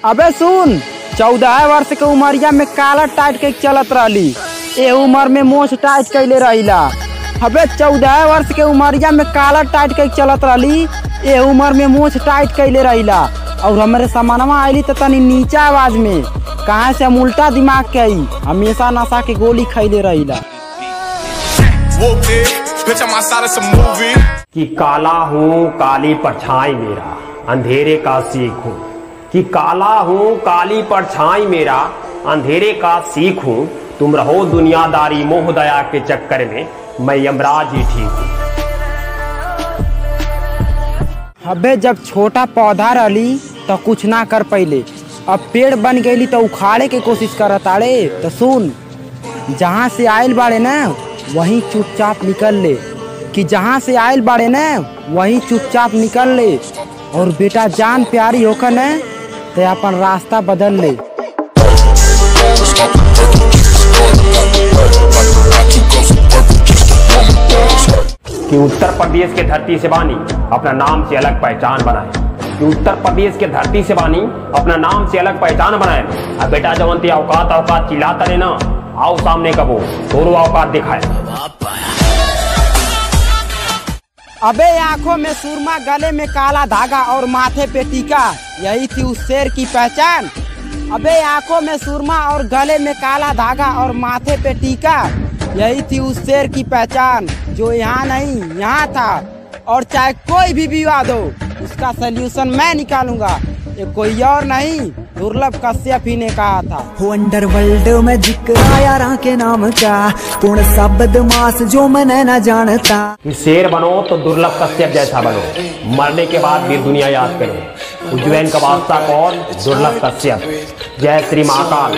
अबे सुन, 14 वर्ष के उमरिया में काला टाइट के चलत रहली, ए उम्र में मोछ टाइट कैले रहिला। अबे 14 वर्ष के उमरिया में काला टाइट के चलत रहली, ए उम्र में मोछ टाइट कैले रहिला। और हमारे सामानमा आईली तो तनी नीचा आवाज में, कहाँ से हम उल्टा दिमाग के आई, हमेशा नशा के गोली खैले रहिला। कि काला हूँ काली परछाई मेरा अंधेरे का सीख हूँ, कि काला हूँ काली परछाई मेरा अंधेरे का सीख हूँ। तुम रहो दुनियादारी मोह दया के चक्कर में, मैं यमराज ही ठीक हूँ। अबे जब छोटा पौधा रहली तो कुछ ना कर पहिले, अब पेड़ बन गईली तो उखाड़े के कोशिश करत आड़े। तो सुन, जहाँ से आयल बाड़े ना वहीं चुपचाप निकल ले, कि जहाँ से आयल बाड़े ना वहीं चुपचाप निकल ले। और बेटा जान प्यारी होकर न तो अपन रास्ता बदल ले। कि उत्तर प्रदेश के धरती से बानी अपना नाम से अलग पहचान बनाए, कि उत्तर प्रदेश के धरती से बानी अपना नाम से अलग पहचान बनाए। अब बेटा जवंती औकात औकात चिल्लाता रहे ना, आओ सामने कबो दोनों औकात दिखाए। अबे आंखों में सुरमा, गले में काला धागा और माथे पे टीका, यही थी उस शेर की पहचान। अबे आंखों में सुरमा और गले में काला धागा और माथे पे टीका, यही थी उस शेर की पहचान जो यहाँ नहीं यहाँ था। और चाहे कोई भी विवाद हो, उसका सल्यूशन मैं निकालूंगा, ये कोई और नहीं दुर्लभ कश्यप ही ने कहा था। अंडरवर्ल्ड में जिक्र आया राह के नाम का, पूर्ण शब्द मास जो मैंने न जानता। शेर बनो तो दुर्लभ कश्यप जैसा बनो, मरने के बाद भी दुनिया याद करो। उज्जैन का बादशाह कौन? दुर्लभ कश्यप। जय श्री महाकाल।